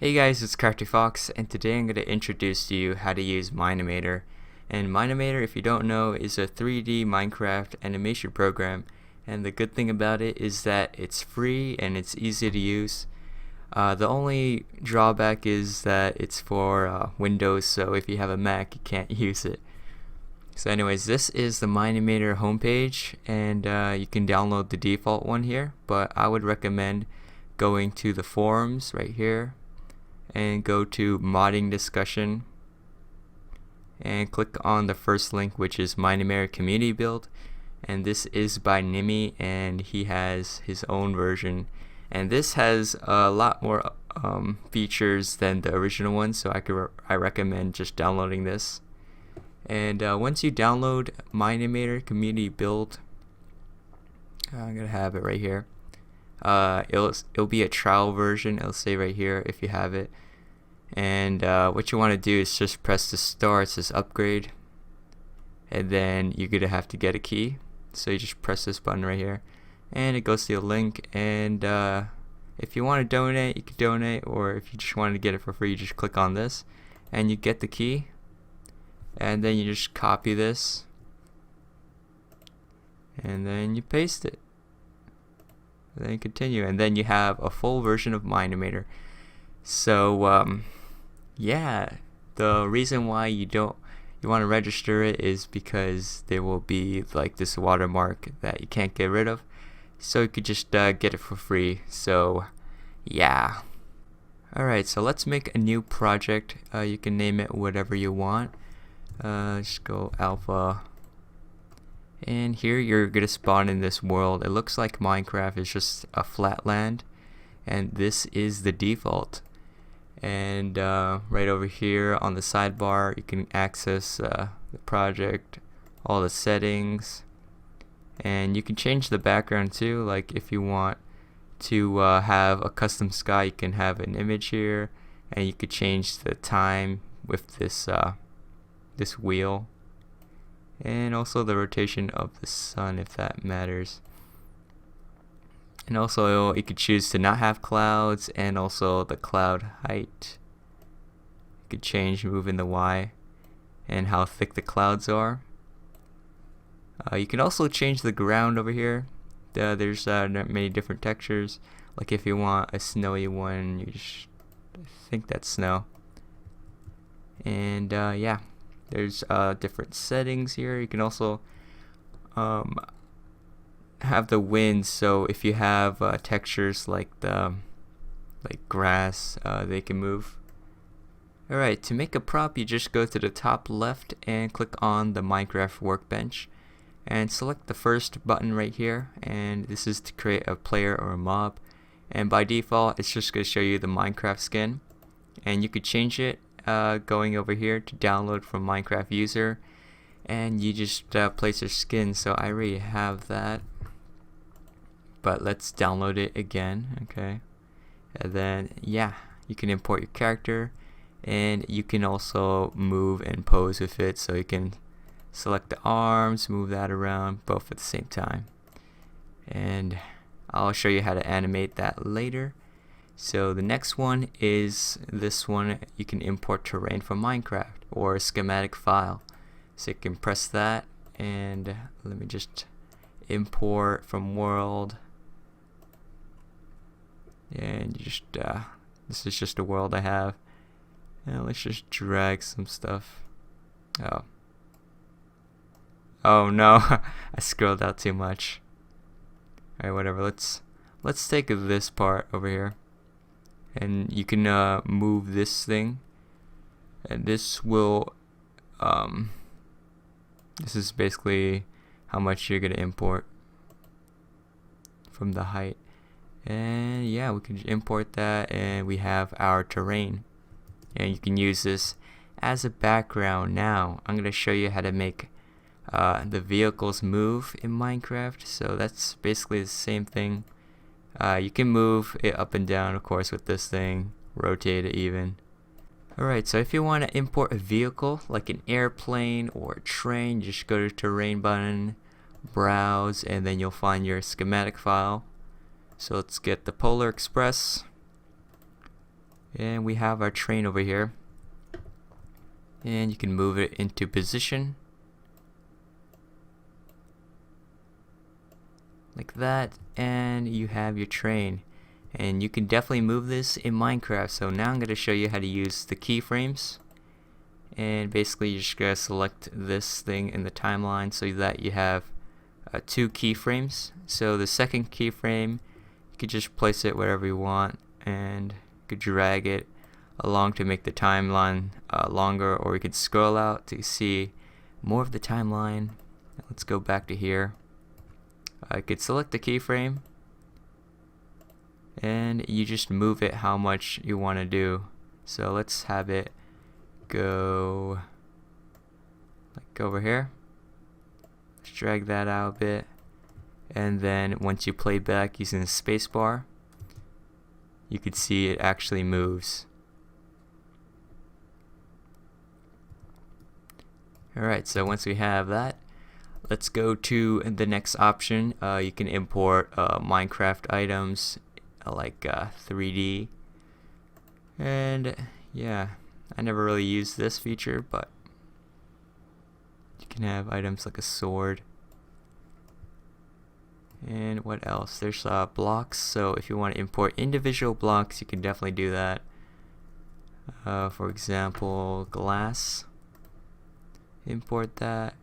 Hey guys, it's Crafty Fox, and today I'm going to introduce to you how to use Mineimator. And Mineimator, if you don't know, is a 3D Minecraft animation program, and the good thing about it is that it's free and it's easy to use. The only drawback is that it's for Windows, so if you have a Mac, you can't use it. So anyways, this is the Mineimator homepage, and you can download the default one here, but I would recommend going to the forums right here and go to modding discussion and click on the first link, which is Mineimator community build, and this is by Nimi, and he has his own version, and this has a lot more features than the original one, so I recommend just downloading this. And once you download Mineimator community build, I'm gonna have it right here. It'll be a trial version. It'll say right here if you have it. And what you want to do is just press the star. It says upgrade, and then you're gonna have to get a key. So you just press this button right here, and it goes to a link. And if you want to donate, you can donate, or if you just wanted to get it for free, you just click on this, and you get the key. And then you just copy this, and then you paste it. Then continue, and then you have a full version of Mineimator. So yeah, the reason why you want to register it is because there will be like this watermark that you can't get rid of, so you could just get it for free. So yeah, alright, so let's make a new project. You can name it whatever you want. Just go alpha, and here you're gonna spawn in this world. It looks like Minecraft is just a flat land, and this is the default. And right over here on the sidebar, you can access the project, all the settings, and you can change the background too. Like if you want to have a custom sky, you can have an image here, and you could change the time with this this wheel, and also the rotation of the sun if that matters. And also you could choose to not have clouds, and also the cloud height. You could change moving the Y and how thick the clouds are. You can also change the ground over here. There's many different textures. Like if you want a snowy one, I think that's snow. And yeah, there's different settings here. You can also have the wind, so if you have textures like grass, they can move. Alright, to make a prop, you just go to the top left and click on the Minecraft workbench and select the first button right here, and this is to create a player or a mob, and by default it's just going to show you the Minecraft skin, and you could change it going over here to download from Minecraft user, and you just place your skin. So I already have that, but let's download it again. Okay, and then yeah, you can import your character, and you can also move and pose with it, so you can select the arms, move that around both at the same time, and I'll show you how to animate that later. So the next one is this one. You can import terrain from Minecraft or a schematic file, so you can press that, and let me just import from world, and you just this is just a world I have, and let's just drag some stuff. Oh no, I scrolled out too much. Alright, whatever, let's take this part over here, and you can move this thing, and this will this is basically how much you're gonna import from the height. And yeah, we can import that, and we have our terrain, and you can use this as a background. Now I'm gonna show you how to make the vehicles move in Minecraft. So that's basically the same thing. You can move it up and down, of course, with this thing, rotate it even. Alright, so if you want to import a vehicle like an airplane or a train, just go to terrain button, browse, and then you'll find your schematic file. So let's get the Polar Express, And we have our train over here, and you can move it into position like that, and you have your train. And you can definitely move this in Minecraft. So now I'm going to show you how to use the keyframes. And basically you're just going to select this thing in the timeline so that you have 2 keyframes. So the second keyframe, you could just place it wherever you want, and you could drag it along to make the timeline longer, or you could scroll out to see more of the timeline. Let's go back to here. I could select the keyframe, and you just move it how much you want to do. So let's have it go like over here. Let's drag that out a bit, and then once you play back using the spacebar, you can see it actually moves. Alright, so once we have that, let's go to the next option. You can import Minecraft items like 3D, and yeah, I never really used this feature, but you can have items like a sword. And what else? There's blocks, so if you want to import individual blocks, you can definitely do that. For example, glass. Import that.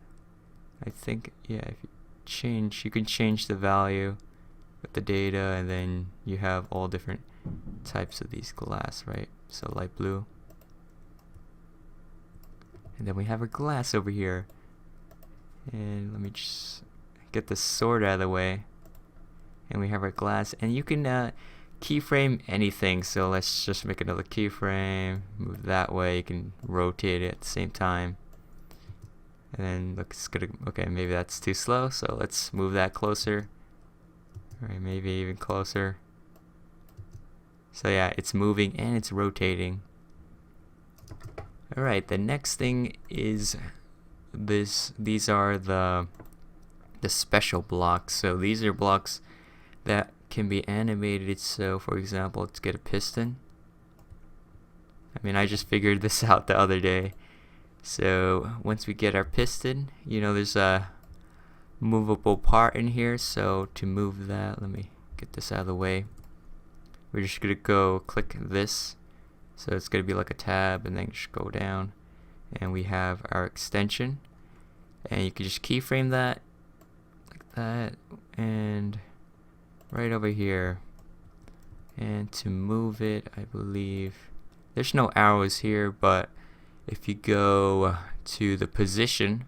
I think, yeah, if you can change the value with the data, and then you have all different types of these glass, right? So light blue. And then we have our glass over here. And let me just get the sword out of the way. And we have our glass, and you can keyframe anything. So let's just make another keyframe, move that way. You can rotate it at the same time. And then looks good. Okay, maybe that's too slow, so let's move that closer. Alright, maybe even closer. So yeah, it's moving and it's rotating. Alright, the next thing is this. These are the special blocks. So these are blocks that can be animated. So for example, let's get a piston. I mean, I just figured this out the other day. So once we get our piston, you know, there's a movable part in here. So to move that, let me get this out of the way. We're just gonna go click this. So it's gonna be like a tab, and then just go down, and we have our extension. And you can just keyframe that like that, and right over here. And to move it, I believe there's no arrows here, but if you go to the position,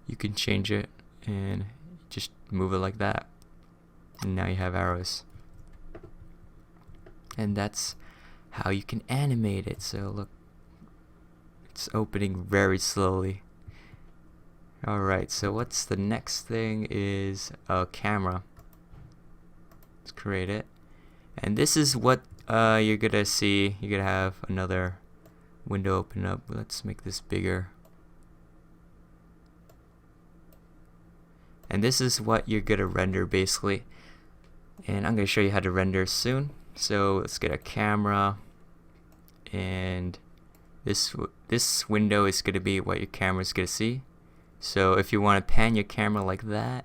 you can change it and just move it like that, and now you have arrows. And that's how you can animate it. So look, it's opening very slowly. Alright, so what's the next thing is a camera. Let's create it, and this is what you're gonna see. You're gonna have another window open up. Let's make this bigger, and this is what you're gonna render basically, and I'm gonna show you how to render soon. So let's get a camera, and this window is gonna be what your camera's gonna see. So if you want to pan your camera like that,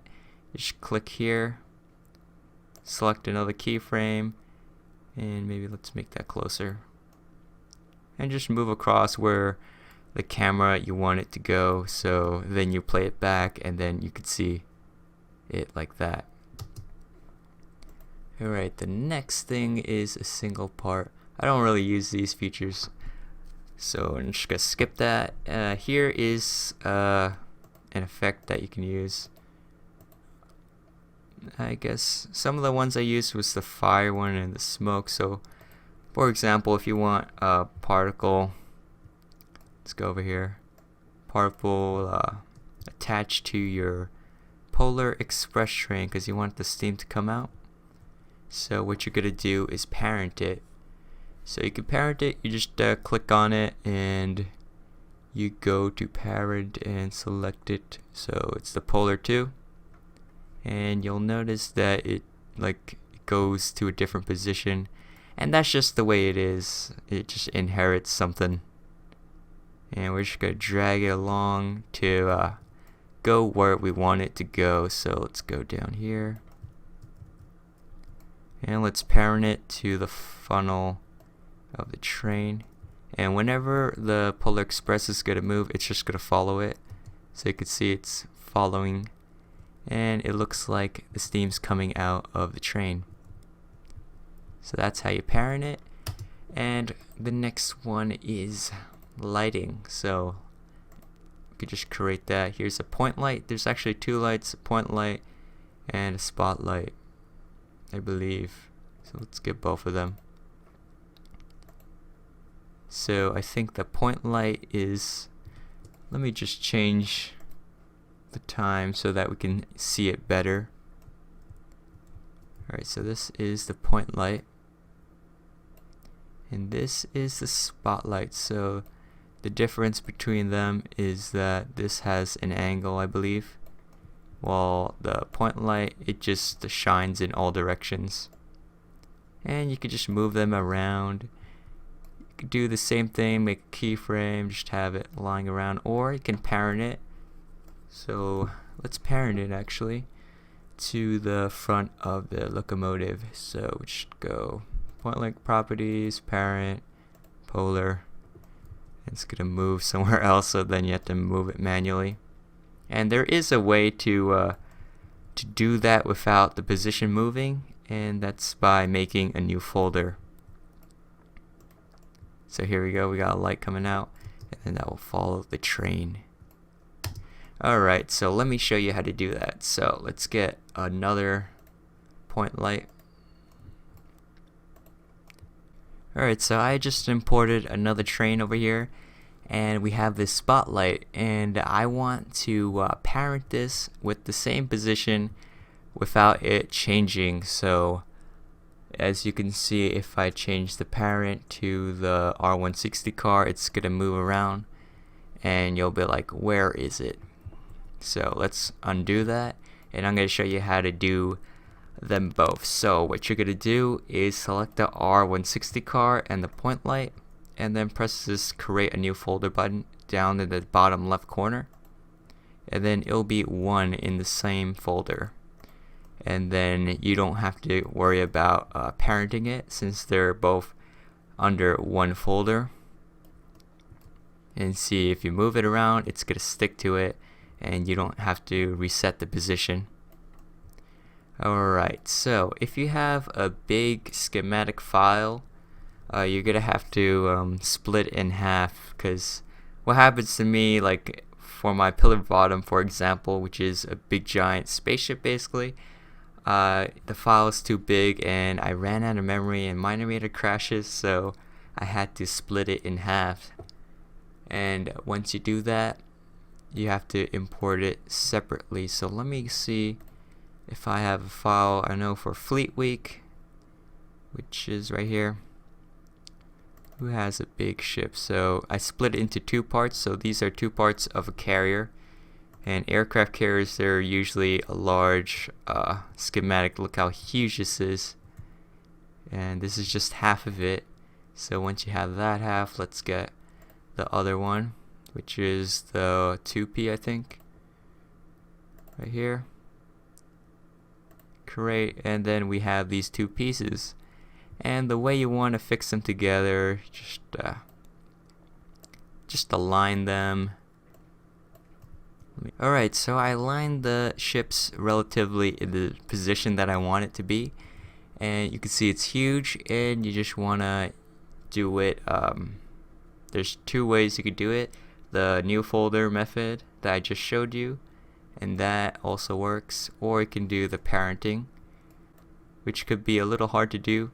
just click here, select another keyframe, and maybe let's make that closer, and just move across where the camera you want it to go. So then you play it back, and then you could see it like that. Alright, the next thing is a single part. I don't really use these features, so I'm just gonna skip that. Here is an effect that you can use. I guess some of the ones I used was the fire one and the smoke. So for example, if you want a particle, let's go over here, particle attached to your Polar Express train, because you want the steam to come out. So what you're gonna do is parent it. So you can parent it, you just click on it, and you go to parent and select it. So it's the Polar 2, and you'll notice that it goes to a different position, And that's just the way it is. It just inherits something. And we're just going to drag it along to go where we want it to go. So let's go down here. And let's parent it to the funnel of the train. And whenever the Polar Express is going to move, it's just going to follow it. So you can see it's following. And it looks like the steam's coming out of the train. So that's how you parent it. And the next one is lighting. So we could just create that. Here's a point light. There's actually two lights, a point light and a spotlight, I believe. So let's get both of them. So I think the point light is, let me just change the time so that we can see it better. Alright, so this is the point light. And this is the spotlight. So the difference between them is that this has an angle, I believe, while the point light, it just shines in all directions. And you can just move them around. You could do the same thing, make a keyframe, just have it lying around, or you can parent it. So let's parent it actually to the front of the locomotive. So we just go point light properties, parent, polar. It's gonna move somewhere else, so then you have to move it manually. And there is a way to do that without the position moving, and that's by making a new folder. So here we go, we got a light coming out, and then that will follow the train. Alright, so let me show you how to do that. So let's get another point light. Alright, so I just imported another train over here, and we have this spotlight, and I want to parent this with the same position without it changing. So as you can see, if I change the parent to the R160 car, it's gonna move around and you'll be like, where is it? So let's undo that, and I'm gonna show you how to do them both. So what you're gonna do is select the R160 car and the point light, and then press this create a new folder button down in the bottom left corner, and then it'll be one in the same folder, and then you don't have to worry about parenting it since they're both under one folder. And see, if you move it around, it's gonna stick to it and you don't have to reset the position. Alright, so if you have a big schematic file, you're gonna have to split in half, because what happens to me, like for my pillar bottom for example, which is a big giant spaceship basically, the file is too big and I ran out of memory and Mineimator crashes, so I had to split it in half. And once you do that, you have to import it separately. So let me see if I have a file. I know for Fleet Week, which is right here, who has a big ship. So I split it into two parts. So these are two parts of a carrier, and aircraft carriers, they're usually a large schematic. Look how huge this is, and this is just half of it. So once you have that half, let's get the other one, which is the 2P, I think, right here. Create, and then we have these two pieces, and the way you want to fix them together, just align them. Alright, so I aligned the ships relatively in the position that I want it to be, and you can see it's huge, and you just want to do it. There's two ways you could do it. The new folder method that I just showed you, and that also works, or you can do the parenting, which could be a little hard to do.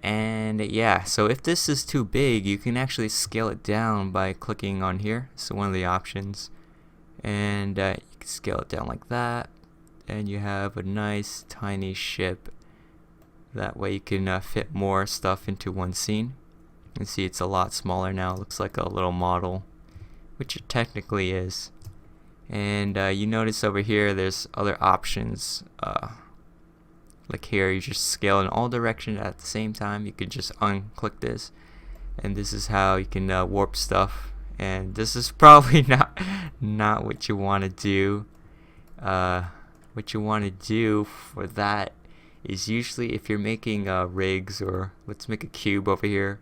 And yeah, so if this is too big, you can actually scale it down by clicking on here. So one of the options, and you can scale it down like that, and you have a nice tiny ship. That way you can fit more stuff into one scene. You can see it's a lot smaller now. It looks like a little model, which it technically is. And you notice over here there's other options Like here, you just scale in all directions at the same time. You could just unclick this, and this is how you can warp stuff. And this is probably not what you want to do. What you want to do for that is usually if you're making rigs, or let's make a cube over here.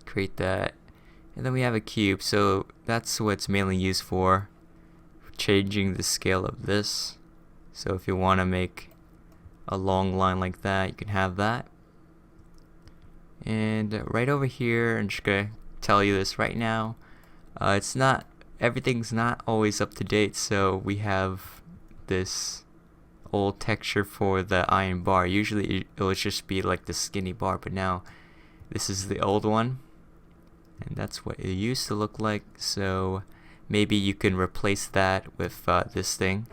Create that, and then we have a cube. So that's what it's mainly used for, changing the scale of this. So if you want to make a long line like that, you can have that. And right over here, I'm just gonna tell you this right now. Everything's not always up to date. So we have this old texture for the iron bar. Usually it will just be like the skinny bar, but now this is the old one, and that's what it used to look like. So maybe you can replace that with this thing.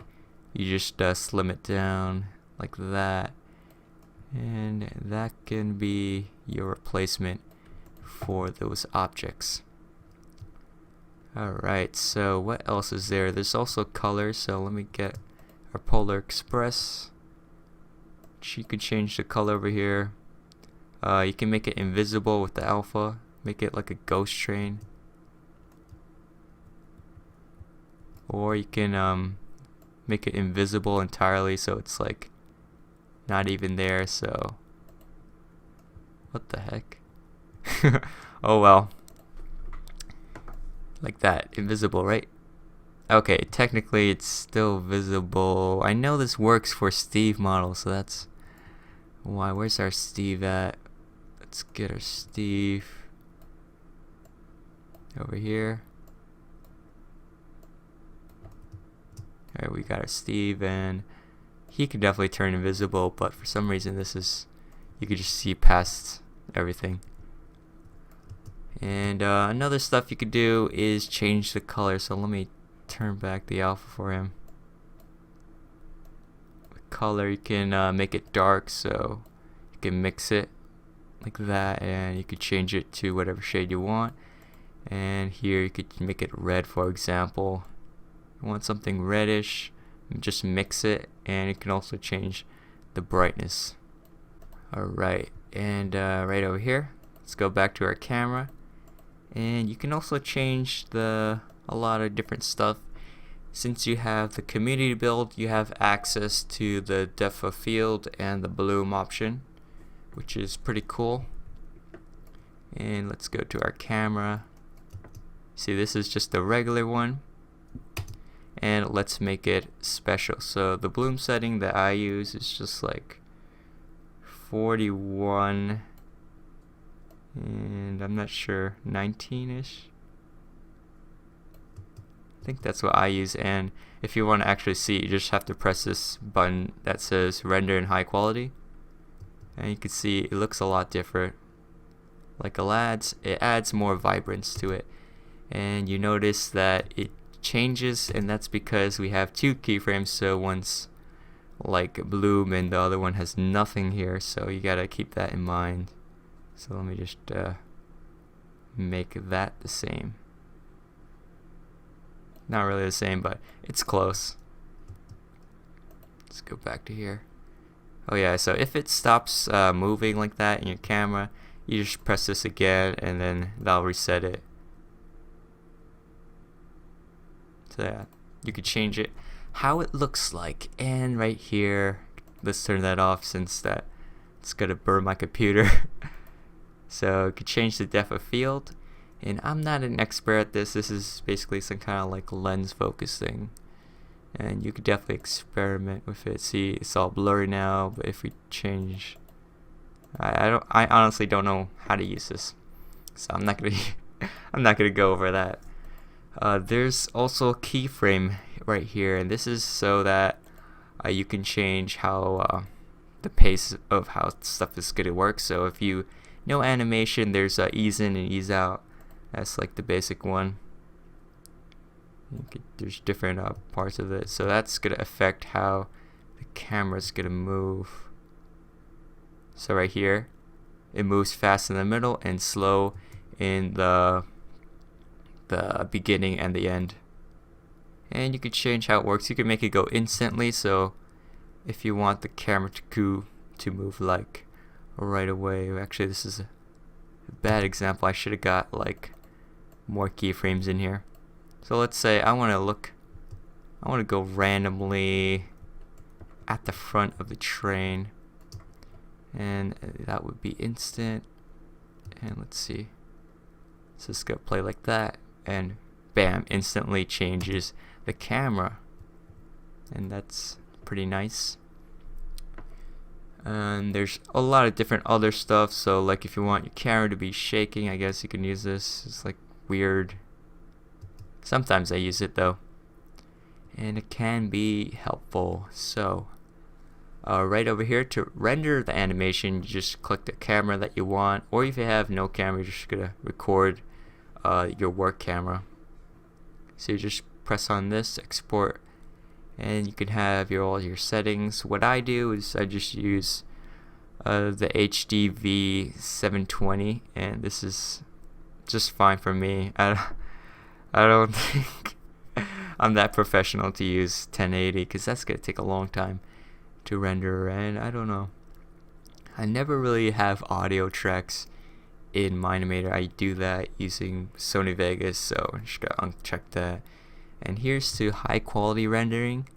You just slim it down like that, and that can be your replacement for those objects. Alright, so what else is there? There's also color. So let me get our Polar Express. You can change the color over here. You can make it invisible with the alpha, make it like a ghost train, or you can make it invisible entirely, so it's like not even there. So what the heck? Oh well, like that, invisible, right? Okay, technically it's still visible. I know this works for Steve model, so that's why. Where's our Steve at? Let's get our Steve over here. Alright, we got our Steve, and he can definitely turn invisible, but for some reason you could just see past everything. And another stuff you could do is change the color. So let me turn back the alpha for him. The color, you can make it dark, so you can mix it like that, and you could change it to whatever shade you want. And here you could make it red, for example. You want something reddish, just mix it, and you can also change the brightness. Alright, and right over here, let's go back to our camera, and you can also change a lot of different stuff. Since you have the community build, you have access to the depth of field and the bloom option, which is pretty cool. And let's go to our camera. See, this is just the regular one, and let's make it special. So the bloom setting that I use is just like 41, and I'm not sure, 19ish. I think that's what I use. And if you want to actually see, you just have to press this button that says render in high quality, and you can see it looks a lot different. Like it adds more vibrance to it, and you notice that it changes, and that's because we have two keyframes. So one's like bloom and the other one has nothing here, so you gotta keep that in mind. So let me just make that the same. Not really the same, but it's close. Let's go back to here. Oh yeah, so if it stops moving like that in your camera, you just press this again, and then that'll reset it. So yeah, you could change it how it looks like. And right here, let's turn that off since it's gonna burn my computer. So you could change the depth of field, and I'm not an expert at this. This is basically some kind of like lens focus thing, and you could definitely experiment with it. See, it's all blurry now, but if we change, I honestly don't know how to use this, so I'm not gonna go over that. There's also a keyframe right here, and this is so that you can change how the pace of how stuff is gonna work. So if you know animation, there's ease in and ease out. That's like the basic one. There's different parts of it, so that's gonna affect how the camera's gonna move. So right here, it moves fast in the middle and slow in the beginning and the end. And you could change how it works. You can make it go instantly, so if you want the camera to move like right away. Actually, this is a bad example. I should have got like more keyframes in here. So let's say I want to go randomly at the front of the train, and that would be instant. And let's see, so it's gonna play like that, and bam, instantly changes the camera, and that's pretty nice. And there's a lot of different other stuff. So like if you want your camera to be shaking, I guess you can use this. It's like weird. Sometimes I use it though, and it can be helpful. So right over here, to render the animation, you just click the camera that you want, or if you have no camera, you're just gonna record your work camera. So you just press on this, export, and you can have all your settings. What I do is I just use the HDV 720, and this is just fine for me. I don't think I'm that professional to use 1080, because that's gonna take a long time to render, and I don't know. I never really have audio tracks in Mineimator. I do that using Sony Vegas, so I'm just gonna uncheck that. And here's to high quality rendering,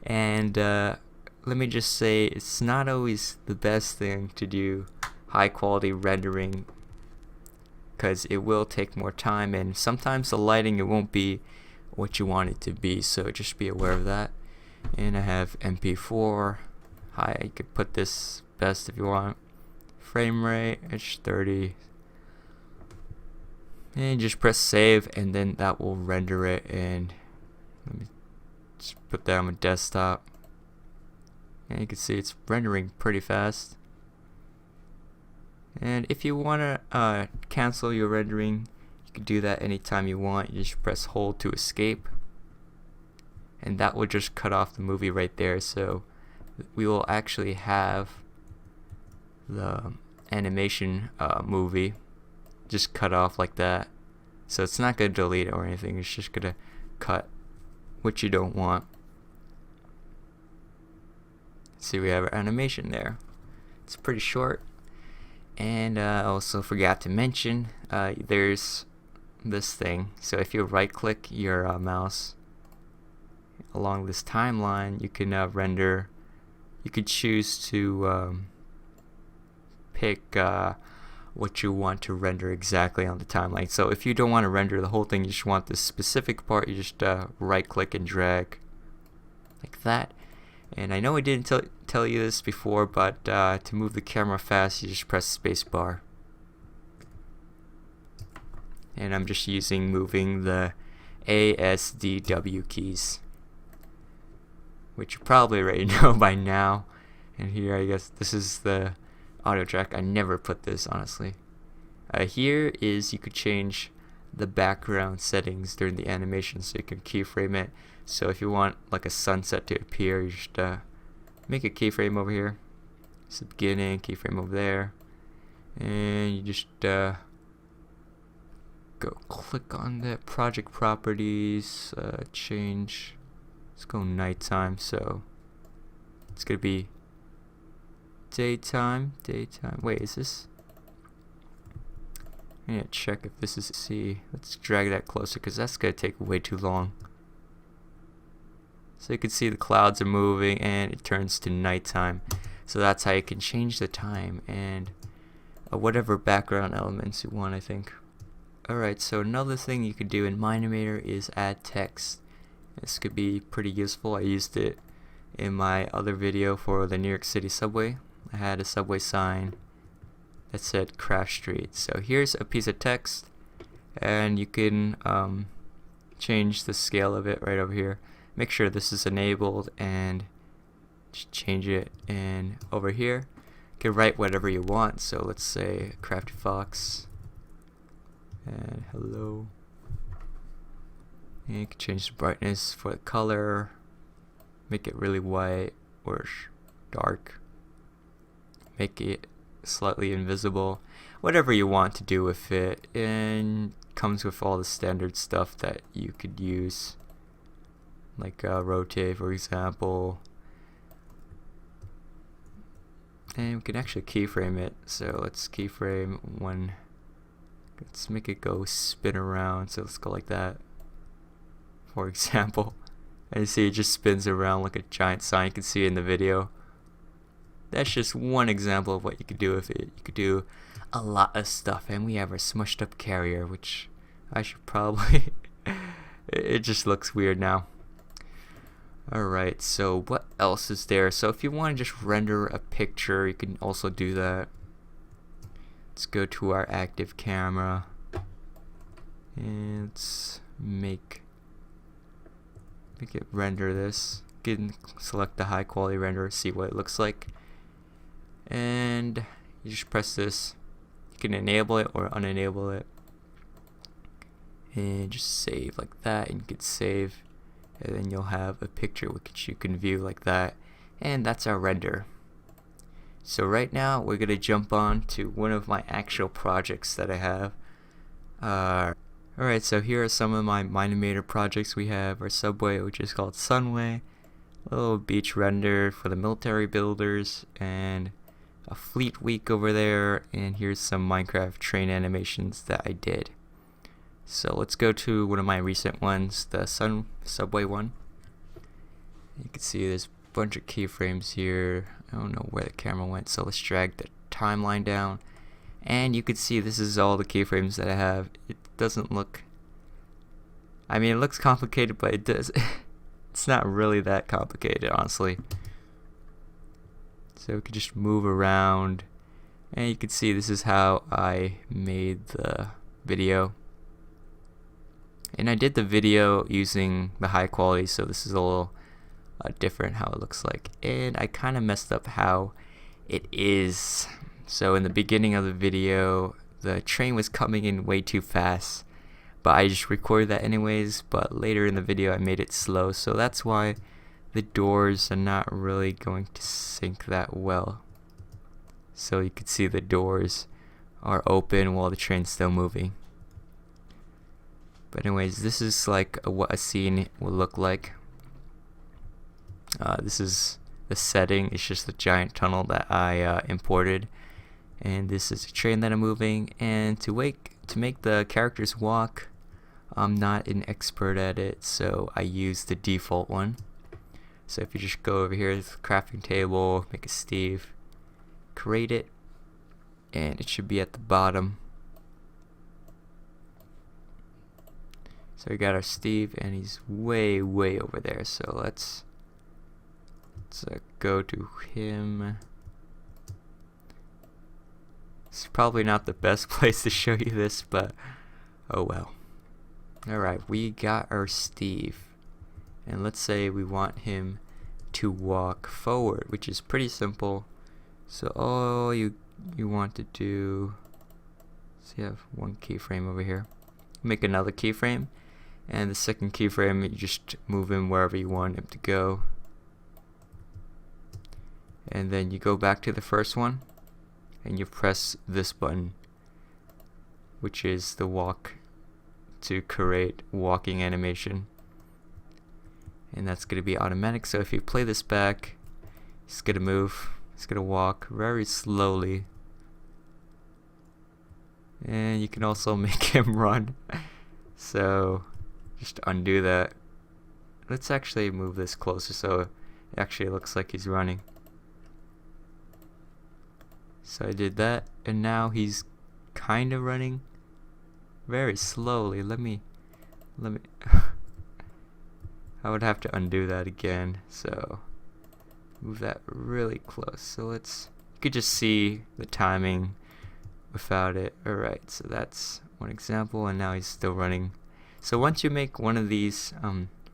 and let me just say, it's not always the best thing to do high quality rendering, because it will take more time, and sometimes the lighting, it won't be what you want it to be, so just be aware of that. And I have MP4 high. You could put this best if you want. Frame rate, it's 30, and just press save, and then that will render it. And let me just put that on my desktop, and you can see it's rendering pretty fast. And if you want to cancel your rendering, you can do that anytime you want. You just press hold to escape, and that will just cut off the movie right there. So we will actually have the animation movie just cut off like that. So it's not going to delete it or anything, it's just going to cut what you don't want. See, we have our animation there. It's pretty short. And I also forgot to mention, there's this thing. So if you right click your mouse along this timeline, you can render. You could choose to pick what you want to render exactly on the timeline. So if you don't want to render the whole thing, you just want this specific part, you just right click and drag like that. And I know I didn't tell you this before, but to move the camera fast, you just press space bar. And I'm just moving the ASDW keys, which you probably already know by now. And here, I guess this is the audio track. I never put this, honestly. Here is, you could change the background settings during the animation, so you can keyframe it. So if you want like a sunset to appear, you just make a keyframe over here. It's the beginning, keyframe over there, and you just go click on the project properties, change. Let's go nighttime, so it's gonna be daytime. Wait, is this? I need to check if this is C. Let's drag that closer, because that's gonna take way too long. So you can see the clouds are moving and it turns to nighttime. So that's how you can change the time and whatever background elements you want, I think. Alright, so another thing you could do in Mineimator is add text. This could be pretty useful. I used it in my other video for the New York City subway. I had a subway sign that said Crash Street. So here's a piece of text, and you can change the scale of it right over here. Make sure this is enabled and just change it. And over here, you can write whatever you want. So let's say Crafty Fox and hello. And you can change the brightness for the color, make it really white or dark, make it slightly invisible, whatever you want to do with it. And comes with all the standard stuff that you could use, like rotate, for example, And we can actually keyframe it. So let's keyframe one. Let's make it go spin around. So let's go like that, for example. And you see it just spins around like a giant sign. You can see it in the video. That's just one example of what you could do with it. You could do a lot of stuff. And we have our smushed up carrier, which I should probably it just looks weird now. Alright, so what else is there? So if you want to just render a picture, you can also do that. Let's go to our active camera and let's make it render this. Select the high quality render, see what it looks like, and you just press this. You can enable it or unenable it, and just save like that, and you can save, and then you'll have a picture which you can view like that. And that's our render. So right now we're gonna jump on to one of my actual projects that I have. Alright, so here are some of my Mineimator projects. We have our subway, which is called Sunway, a little beach render for the military builders, and a fleet week over there, and here's some Minecraft train animations that I did. So let's go to one of my recent ones, the subway one. You can see there's a bunch of keyframes here. I don't know where the camera went, so let's drag the timeline down, and you can see this is all the keyframes that I have. It doesn't look, I mean, it looks complicated, but it does it's not really that complicated, honestly. So we can just move around, and you can see this is how I made the video. And I did the video using the high quality, so this is a little different how it looks like. And I kind of messed up how it is. So in the beginning of the video, the train was coming in way too fast, but I just recorded that anyways. But later in the video I made it slow, so that's why the doors are not really going to sync that well. So you can see the doors are open while the train's still moving. But anyways, this is like what a scene will look like. This is the setting. It's just a giant tunnel that I imported, and this is a train that I'm moving. And to make the characters walk, I'm not an expert at it, so I use the default one. So if you just go over here to the crafting table, make a Steve, create it, and it should be at the bottom. So we got our Steve, and he's way over there. So let's go to him. It's probably not the best place to show you this, but oh well. Alright, we got our Steve, and let's say we want him to walk forward, which is pretty simple. So all you want to do is you have one keyframe over here, make another keyframe, and the second keyframe you just move him wherever you want him to go, and then you go back to the first one and you press this button, which is the walk, to create walking animation, and that's going to be automatic. So if you play this back, he's going to move, he's going to walk very slowly, and you can also make him run. So just undo that. Let's actually move this closer so it actually looks like he's running. So I did that, and now he's kind of running very slowly. Let me I would have to undo that again, so move that really close. So you could just see the timing without it. Alright, so that's one example, and now he's still running. So once you make one of these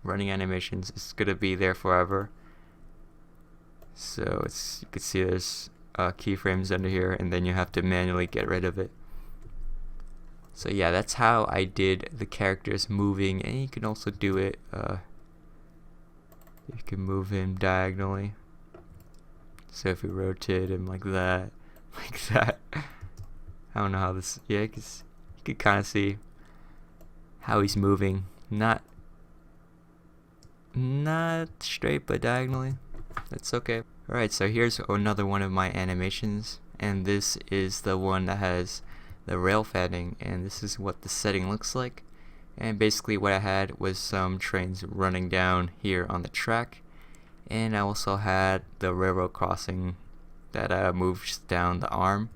running animations, it's gonna be there forever. So you can see there's keyframes under here, and then you have to manually get rid of it. So yeah, that's how I did the characters moving, and you can also do it, you can move him diagonally. So if we rotate him like that, I don't know how this, yeah, you can kind of see how he's moving, not straight but diagonally. That's okay. Alright, so here's another one of my animations, and this is the one that has the rail fanning, and this is what the setting looks like. And basically what I had was some trains running down here on the track, and I also had the railroad crossing that moves down the arm.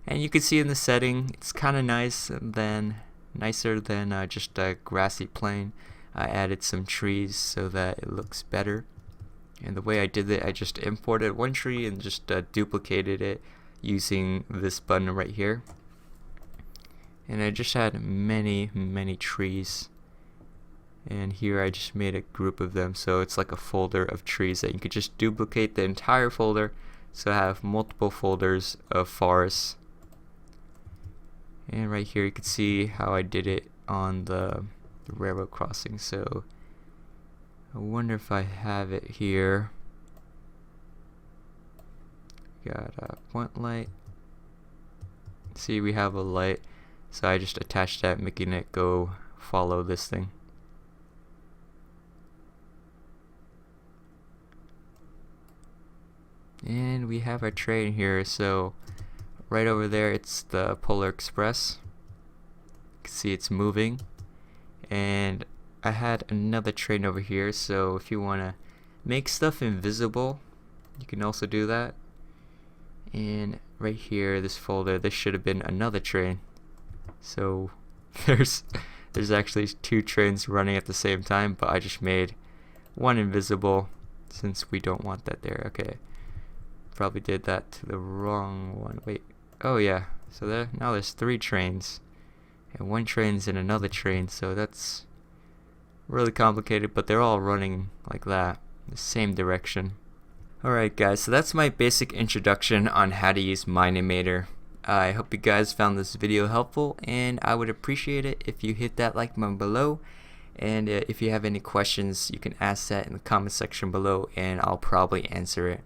And you can see in the setting it's kind of nicer than just a grassy plain. I added some trees so that it looks better. And the way I did it, I just imported one tree and just duplicated it using this button right here. And I just had many trees. And here I just made a group of them, so it's like a folder of trees that you could just duplicate the entire folder. So I have multiple folders of forests. And right here you can see how I did it on the railroad crossing. So I wonder if I have it here. Got a point light. See, we have a light, so I just attached that, making it go follow this thing. And we have our train here, so right over there it's the Polar Express. You can see it's moving. And I had another train over here, so if you want to make stuff invisible, you can also do that. And right here, this folder, this should have been another train. So there's actually two trains running at the same time, but I just made one invisible since we don't want that there. Okay, probably did that to the wrong one. Wait, oh yeah, so now there's three trains, and one train's in another train, so that's really complicated, but they're all running like that, the same direction. Alright guys, so that's my basic introduction on how to use Mineimator. I hope you guys found this video helpful, and I would appreciate it if you hit that like button below. And if you have any questions, you can ask that in the comment section below, and I'll probably answer it.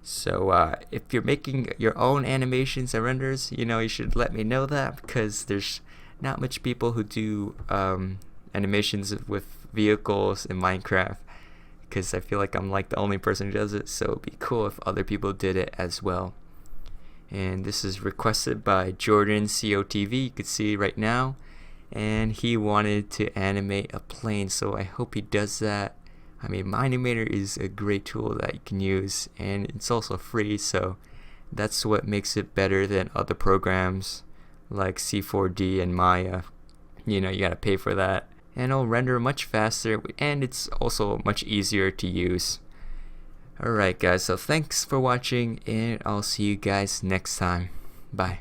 So if you're making your own animations and renders, you should let me know that, because there's not much people who do animations with vehicles in Minecraft, because I feel like I'm like the only person who does it, so it'd be cool if other people did it as well. And this is requested by Jordan COTV, you can see right now, and he wanted to animate a plane, so I hope he does that. I mean, Mine-imator is a great tool that you can use, and it's also free, so that's what makes it better than other programs like C4D and Maya. You gotta pay for that, and it'll render much faster, and it's also much easier to use. Alright guys, so thanks for watching, and I'll see you guys next time. Bye.